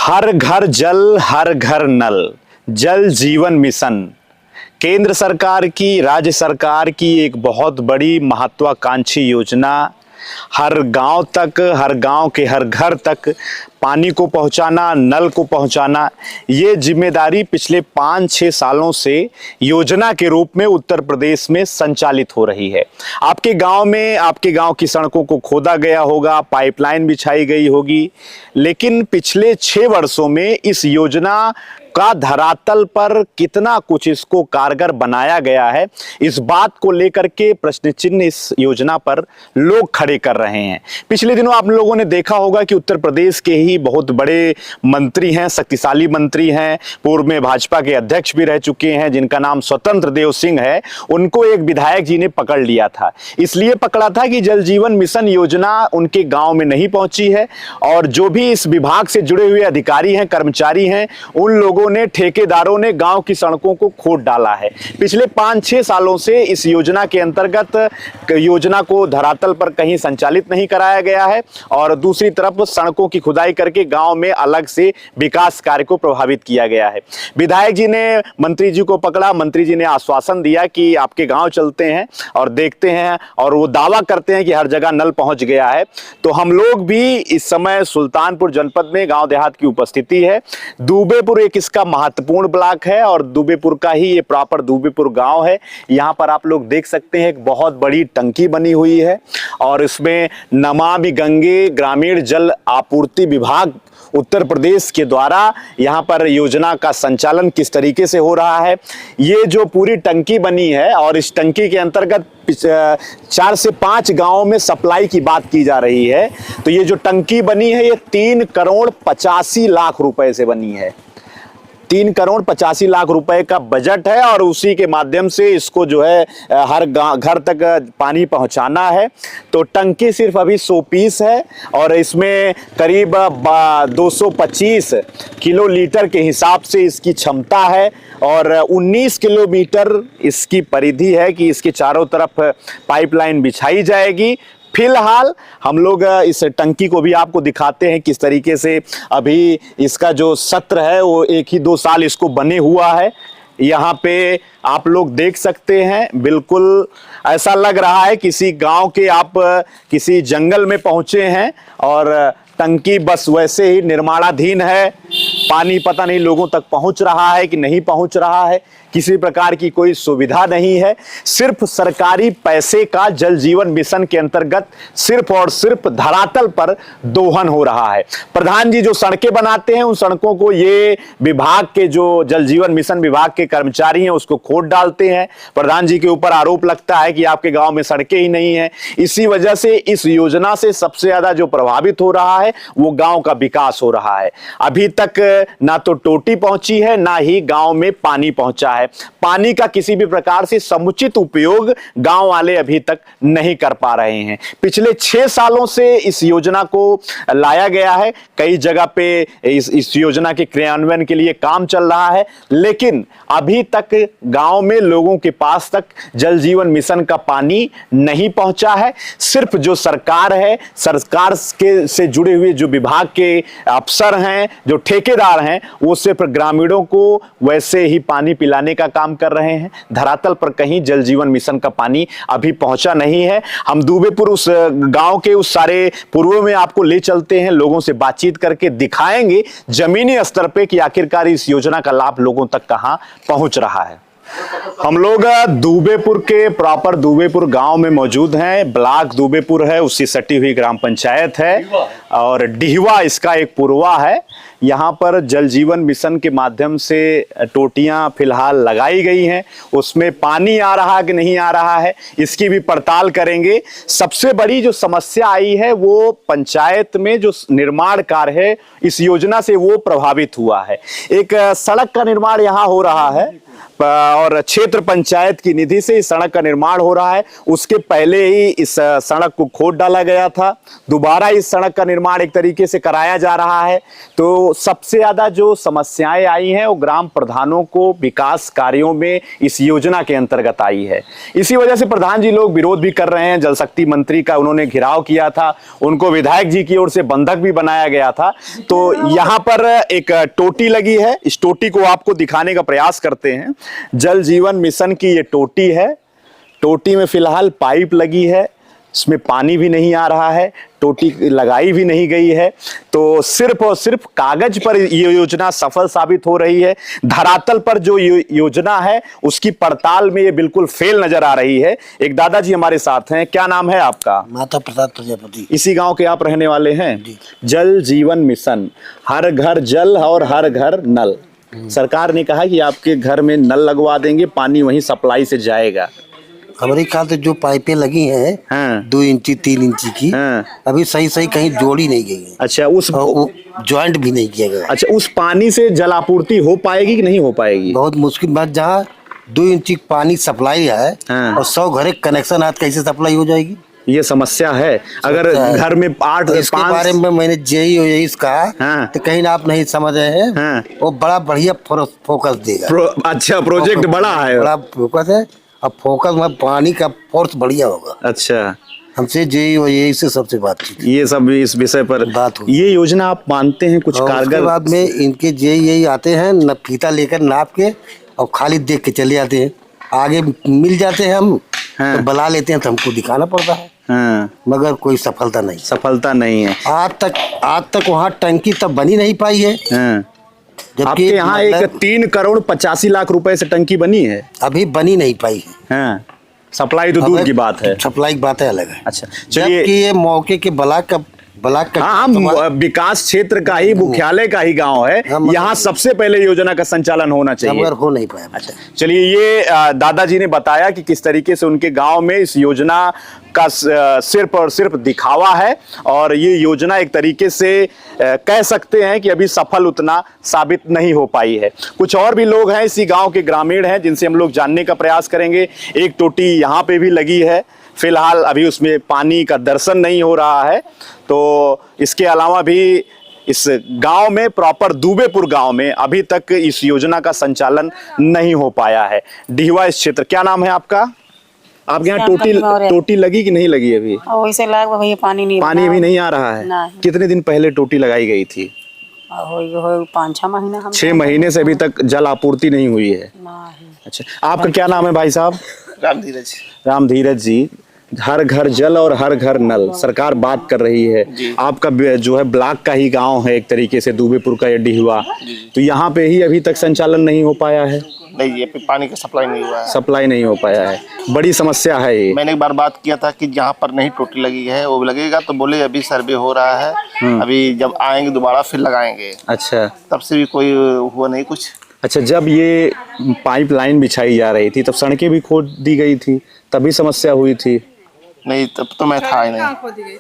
हर घर जल, हर घर नल, जल जीवन मिशन केंद्र सरकार की, राज्य सरकार की एक बहुत बड़ी महत्वाकांक्षी योजना। हर गांव तक, हर गांव के हर घर तक पानी को पहुंचाना, नल को पहुंचाना, ये जिम्मेदारी पिछले 5-6 सालों से योजना के रूप में उत्तर प्रदेश में संचालित हो रही है। आपके गांव में, आपके गांव की सड़कों को खोदा गया होगा, पाइपलाइन बिछाई गई होगी, लेकिन पिछले 6 वर्षों में इस योजना का धरातल पर कितना कुछ इसको कारगर बनाया गया है, इस बात को लेकर के प्रश्न चिन्ह इस योजना पर लोग खड़े कर रहे हैं। पिछले दिनों आप लोगों ने देखा होगा कि उत्तर प्रदेश के ही बहुत बड़े मंत्री हैं, शक्तिशाली मंत्री हैं, पूर्व में भाजपा के अध्यक्ष भी रह चुके हैं, जिनका नाम स्वतंत्र देव सिंह है, उनको एक विधायक जी ने पकड़ लिया था। इसलिए पकड़ा था कि जल जीवन मिशन योजना उनके गांव में नहीं पहुंची है और जो भी इस विभाग से जुड़े हुए अधिकारी हैं, कर्मचारी हैं, उन लोगों ने, ठेकेदारों ने गांव की सड़कों को खोद डाला है। पिछले 5-6 सालों से इस योजना के अंतर्गत योजना को धरातल पर कहीं संचालित नहीं कराया गया है और दूसरी तरफ सड़कों की खुदाई करके गांव में अलग से विकास कार्य को प्रभावित किया गया है। विधायक जी ने मंत्री जी को पकड़ा, मंत्री जी ने आश्वासन दिया कि आपके गांव चलते हैं और देखते हैं, और वो दावा करते हैं कि हर जगह नल पहुंच गया है। तो हम लोग भी इस समय सुल्तानपुर जनपद में गांव देहात की उपस्थिति है। दुबेपुर एक इसका महत्वपूर्ण ब्लॉक है और दुबेपुर का ही ये प्रॉपर दुबेपुर गांव है। यहाँ पर आप लोग देख सकते हैं एक बहुत बड़ी टंकी बनी हुई है और इसमें नमामि गंगे ग्रामीण जल आपूर्ति विभाग उत्तर प्रदेश के द्वारा यहाँ पर योजना का संचालन किस तरीके से हो रहा है। ये जो पूरी टंकी बनी है और इस टंकी के अंतर्गत 4 से 5 गांवों में सप्लाई की बात की जा रही है। तो ये जो टंकी बनी है ये 3 करोड़ 85 लाख रुपए से बनी है। 3 करोड़ 85 लाख रुपए का बजट है और उसी के माध्यम से इसको जो है हर घर तक पानी पहुंचाना है। तो टंकी सिर्फ अभी 100 पीस है और इसमें करीब 225 किलो लीटर के हिसाब से इसकी क्षमता है और 19 किलोमीटर इसकी परिधि है कि इसके चारों तरफ पाइपलाइन बिछाई जाएगी। फिलहाल हम लोग इस टंकी को भी आपको दिखाते हैं किस तरीके से अभी इसका जो सत्र है वो 1-2 साल इसको बने हुआ है। यहाँ पे आप लोग देख सकते हैं, बिल्कुल ऐसा लग रहा है किसी गांव के आप किसी जंगल में पहुंचे हैं और टंकी बस वैसे ही निर्माणाधीन है। पानी पता नहीं लोगों तक पहुंच रहा है कि नहीं पहुंच रहा है, किसी प्रकार की कोई सुविधा नहीं है। सिर्फ सरकारी पैसे का जल जीवन मिशन के अंतर्गत सिर्फ और सिर्फ धरातल पर दोहन हो रहा है। प्रधान जी जो सड़कें बनाते हैं उन सड़कों को ये विभाग के जो जल जीवन मिशन विभाग के कर्मचारी हैं उसको खोद डालते हैं। प्रधान जी के ऊपर आरोप लगता है कि आपके गांव में सड़कें ही नहीं है। इसी वजह से इस योजना से सबसे ज्यादा जो प्रभावित हो रहा है वो गांव का विकास हो रहा है। अभी तक ना तो टोटी पहुंची है, ना ही गांव में पानी पहुंचा है। पानी का किसी भी प्रकार से समुचित उपयोग गांव वाले अभी तक नहीं कर पा रहे हैं। पिछले 6 सालों से इस योजना को लाया गया है, कई जगह पे इस योजना के क्रियान्वयन के लिए काम चल रहा है, लेकिन अभी तक गांव में लोगों के पास तक जल जीवन मिशन का पानी नहीं पहुंचा है। सिर्फ जो सरकार है, सरकार के से जुड़े हुए जो विभाग के अफसर हैं, जो ठेकेदार हैं, वो सिर्फ ग्रामीणों को वैसे ही पानी पिलाने का काम कर रहे हैं। धरातल पर कहीं जल जीवन मिशन का पानी अभी पहुंचा नहीं है। हम दुबेपुर उस गांव के उस सारे पूर्व में आपको ले चलते हैं, लोगों से बातचीत करके दिखाएंगे जमीनी स्तर पे कि आखिरकार इस योजना का लाभ लोगों तक कहां पहुंच रहा है। हम लोग दुबेपुर के प्रॉपर दुबेपुर गांव में मौजूद हैं। ब्लॉक दुबेपुर है, उससे सटी हुई ग्राम पंचायत है और डिहवा इसका एक पुरवा है। यहाँ पर जल जीवन मिशन के माध्यम से टोटियां फिलहाल लगाई गई हैं, उसमें पानी आ रहा कि नहीं आ रहा है इसकी भी पड़ताल करेंगे। सबसे बड़ी जो समस्या आई है वो पंचायत में जो निर्माण कार्य है इस योजना से वो प्रभावित हुआ है। एक सड़क का निर्माण यहाँ हो रहा है, और क्षेत्र पंचायत की निधि से इस सड़क का निर्माण हो रहा है। उसके पहले ही इस सड़क को खोद डाला गया था, दोबारा इस सड़क का निर्माण एक तरीके से कराया जा रहा है। तो सबसे ज्यादा जो समस्याएं आई हैं वो ग्राम प्रधानों को विकास कार्यों में इस योजना के अंतर्गत आई है। इसी वजह से प्रधान जी लोग विरोध भी कर रहे हैं। जल शक्ति मंत्री का उन्होंने घेराव किया था, उनको विधायक जी की ओर से बंधक भी बनाया गया था। तो यहाँ पर एक टोटी लगी है, इस टोटी को आपको दिखाने का प्रयास करते हैं। जल जीवन मिशन की ये टोटी है। टोटी में फिलहाल पाइप लगी है, इसमें पानी भी नहीं आ रहा है, टोटी लगाई भी नहीं गई है। तो सिर्फ और सिर्फ कागज पर ये योजना सफल साबित हो रही है। धरातल पर जो योजना है उसकी पड़ताल में ये बिल्कुल फेल नजर आ रही है। एक दादाजी हमारे साथ हैं, क्या नाम है आपका? माता प्रसाद प्रजापति। इसी गांव के आप रहने वाले हैं? जल जीवन मिशन, हर घर जल और हर घर नल। सरकार ने कहा कि आपके घर में नल लगवा देंगे, पानी वहीं सप्लाई से जाएगा। हमारे ख्याल से जो पाइपें लगी हैं, हाँ। 2 इंची 3 इंची की, हाँ। अभी सही कहीं जोड़ी नहीं गई है। अच्छा, उस ज्वाइंट भी नहीं किया गया। अच्छा, उस पानी से जल आपूर्ति हो पाएगी कि नहीं हो पाएगी? बहुत मुश्किल बात, जहाँ 2 इंची पानी सप्लाई है। हाँ। और 100 घरे कनेक्शन आज कैसे सप्लाई हो जाएगी? ये समस्या है। अगर घर में 8 इसके बारे में मैंने जेई कहा। हाँ। तो कहीं आप नहीं समझ रहे हैं। हाँ। वो बड़ा बढ़िया फोकस देगा। अच्छा, प्रोजेक्ट बड़ा है, बड़ा फोकस है। अब फोकस में पानी का फोर्स बढ़िया होगा। अच्छा, हमसे जेई से सबसे बात की, ये सब इस विषय पर बात हुई। ये योजना आप मानते हैं कुछ कारगर? बाद में इनके जेई आते हैं, न फीता लेकर नाप के और खाली देख के चले जाते हैं। आगे मिल जाते हैं हम। हाँ। तो बुला लेते हैं तो हमको दिखाना पड़ता है। हाँ। मगर कोई सफलता नहीं है। आज तक वहाँ टंकी तब बनी नहीं पाई है। हाँ। जबकि आपके यहाँ एक 3 करोड़ 85 लाख रुपए से टंकी बनी है, अभी बनी नहीं पाई है। हाँ। सप्लाई तो दूर की बात है। सप्लाई की बात है अलग है। अच्छा, चलिए, ये मौके के ब्लॉक का हाँ, विकास क्षेत्र का ही, मुख्यालय का ही गांव है। यहाँ सबसे पहले योजना का संचालन होना चाहिए, मगर हो नहीं पाया। अच्छा, चलिए, ये दादाजी ने बताया कि किस तरीके से उनके गांव में इस योजना का सिर्फ और सिर्फ दिखावा है और ये योजना एक तरीके से कह सकते हैं कि अभी सफल उतना साबित नहीं हो पाई है। कुछ और भी लोग हैं, इसी गांव के ग्रामीण हैं, जिनसे हम लोग जानने का प्रयास करेंगे। एक टोटी यहाँ पे भी लगी है, फिलहाल अभी उसमें पानी का दर्शन नहीं हो रहा है। तो इसके अलावा भी इस गांव में, प्रॉपर दूबेपुर गांव में अभी तक इस योजना का संचालन नहीं हो पाया है। डिहवा इस क्षेत्र, क्या नाम है आपका? आपके यहाँ टोटी लगी कि नहीं लगी अभी? वैसे लगा भैया, पानी अभी नहीं आ रहा है। नहीं। कितने दिन पहले टोटी लगाई गई थी? 5-6 महीना। 6 महीने से अभी तक जल आपूर्ति नहीं हुई है। अच्छा, आपका क्या नाम है भाई साहब? राम धीरज जी। हर घर जल और हर घर नल, सरकार बात कर रही है। आपका जो है ब्लॉक का ही गांव है एक तरीके से, दूबेपुर का ये डिहवा, तो यहाँ पे ही अभी तक संचालन नहीं हो पाया है। नहीं, ये पे पानी का सप्लाई नहीं हुआ है। सप्लाई नहीं हो पाया है, बड़ी समस्या है ये। मैंने एक बार बात किया था कि जहाँ पर नहीं टोटी लगी है वो लगेगा, तो बोले अभी सर्वे हो रहा है, अभी जब आएंगे दोबारा फिर लगाएंगे। अच्छा, तब से भी कोई हुआ नहीं कुछ। अच्छा, जब ये पाइपलाइन बिछाई जा रही थी तब सड़कें भी खोद दी गई थी, तभी समस्या हुई थी? नहीं, तब तो मैं था ही नहीं।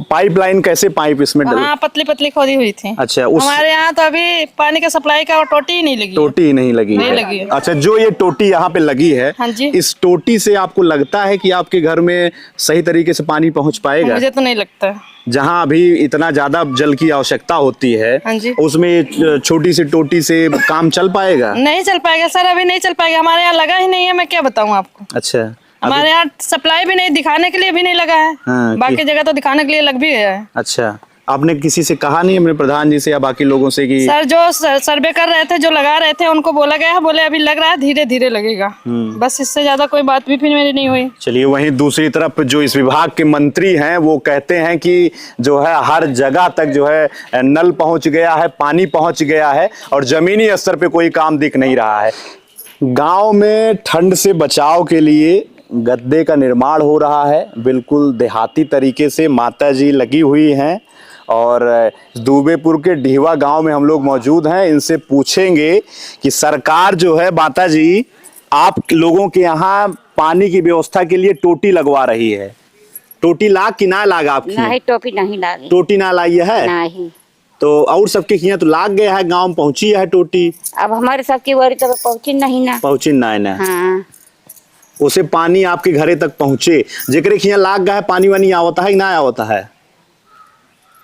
पाइपलाइन कैसे, पाइप इसमें हाँ, पतली पतली खोदी हुई थी। अच्छा, हमारे यहाँ तो अभी पानी का सप्लाई का टोटी ही नहीं लगी। टोटी नहीं लगी है। अच्छा, जो ये टोटी यहाँ पे लगी है, हाँ जी, इस टोटी से आपको लगता है कि आपके घर में सही तरीके से पानी पहुँच पाएगा? मुझे तो नहीं लगता। जहाँ अभी इतना ज्यादा जल की आवश्यकता होती है, हाँ जी, उसमें छोटी सी टोटी से काम चल पाएगा? नहीं चल पाएगा सर, अभी नहीं चल पाएगा। हमारे यहाँ लगा ही नहीं है, मैं क्या बताऊँ आपको। अच्छा, हमारे यहाँ सप्लाई भी नहीं, दिखाने के लिए भी नहीं लगा है। हाँ, बाकी जगह तो दिखाने के लिए लग भी गया है। अच्छा, आपने किसी से कहा नहीं, अपने प्रधान जी से या बाकी लोगों से कि? सर, जो सर्वे कर रहे थे, जो लगा रहे थे, उनको बोला गया है, बोले अभी लग रहा है, धीरे धीरे लगेगा। बस, इससे ज्यादा कोई बात भी फिर मेरी नहीं हुई। चलिए, वहीं दूसरी तरफ जो इस विभाग के मंत्री हैं वो कहते हैं कि जो है हर जगह तक जो है नल पहुंच गया है, पानी पहुंच गया है और जमीनी स्तर पे कोई काम दिख नहीं रहा है। गांव में ठंड से बचाव के लिए गद्दे का निर्माण हो रहा है, बिल्कुल देहाती तरीके से माता जी लगी हुई हैं। और दूबेपुर के डिहवा गांव में हम लोग मौजूद हैं, इनसे पूछेंगे कि सरकार जो है, माता जी, आप लोगों के यहाँ पानी की व्यवस्था के लिए टोटी लगवा रही है। टोटी लाग कि ना लाग आपकी? नहीं, टोपी नहीं लागी। टोटी ना लाई है? नहीं। तो और सबके यहाँ तो लाग गया है, गांव में पहुंची है टोटी, अब हमारे सबकी वारी तक पहुंची नहीं ना। पहुंची ना ना। हाँ उसे पानी आपके घरे तक पहुंचे, जेकरे के यहाँ लाग गया है पानी वानी आवता है कि ना आवता है?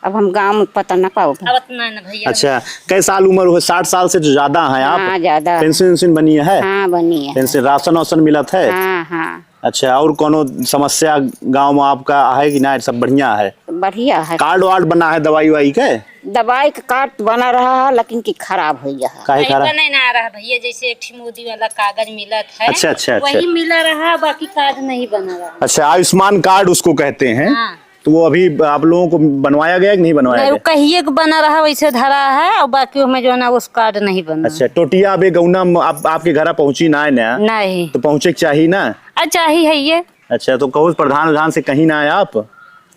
अब हम गांव में पता ना पाओ। अच्छा, कै साल उम्र हो? 60 साल से जो ज्यादा है आप? हाँ ज्यादा। पेंशन वेंशन बनी है? हाँ बनी है। पेंशन राशन वाशन मिलत है? हाँ हाँ अच्छा, और कोनो समस्या गांव में आपका है कि ना? सब बढ़िया है? बढ़िया है। कार्ड वार्ड बना है दवाई वाई के? दवाई का कार्ड बना रहा है लेकिन की खराब हो गया है। काहे खराब? नहीं ना आ रहा भैया, जैसे एक मोदी वाला कागज मिलत है। अच्छा अच्छा अच्छा। वही मिला रहा, बाकी कार्ड नहीं बना रहा। अच्छा, आयुष्मान कार्ड उसको कहते हैं। हाँ। तो वो अभी आप लोगों को बनवाया गया कि नहीं बनवाया नहीं, गया? कहिए कि बना रहा वैसे धरा है, और बाकी में जो है ना उस कार्ड नहीं बना। अच्छा, टोटिया अब गौना आपके घर पहुंची ना है ना? नहीं तो पहुंचे के चाहिए ना? अच्छा ही है ये। अच्छा, तो कहो प्रधान से कहीं ना आए आप?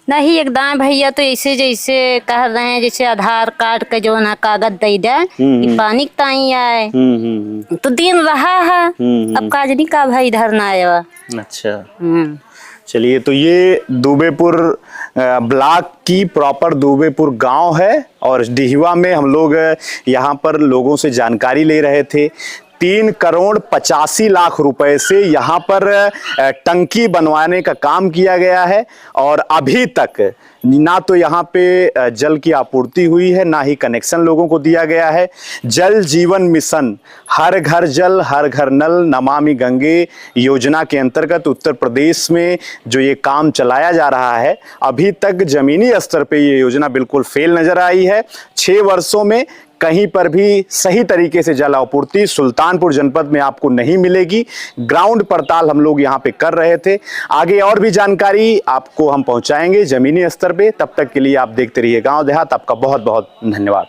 नहीं एकदम भैया, तो ऐसे जैसे कह रहे हैं जैसे आधार कार्ड का जो ना कागज दे दे, ये पानी का ताई आए तो दिन रहा है। अब काजनी का भाई इधर ना आया। अच्छा, चलिए, तो ये दुबेपुर ब्लॉक की प्रॉपर दुबेपुर गांव है और डिहवा में हम लोग यहाँ पर लोगों से जानकारी ले रहे थे। 3,85,00,000 रुपए से यहाँ पर टंकी बनवाने का काम किया गया है और अभी तक ना तो यहाँ पे जल की आपूर्ति हुई है, ना ही कनेक्शन लोगों को दिया गया है। जल जीवन मिशन, हर घर जल हर घर नल, नमामि गंगे योजना के अंतर्गत उत्तर प्रदेश में जो ये काम चलाया जा रहा है, अभी तक जमीनी स्तर पे ये योजना बिल्कुल फेल नजर आई है। 6 वर्षों में कहीं पर भी सही तरीके से जल आपूर्ति सुल्तानपुर जनपद में आपको नहीं मिलेगी। ग्राउंड पड़ताल हम लोग यहाँ पे कर रहे थे, आगे और भी जानकारी आपको हम पहुँचाएंगे जमीनी स्तर पे। तब तक के लिए आप देखते रहिए गांव देहात। आपका बहुत बहुत धन्यवाद।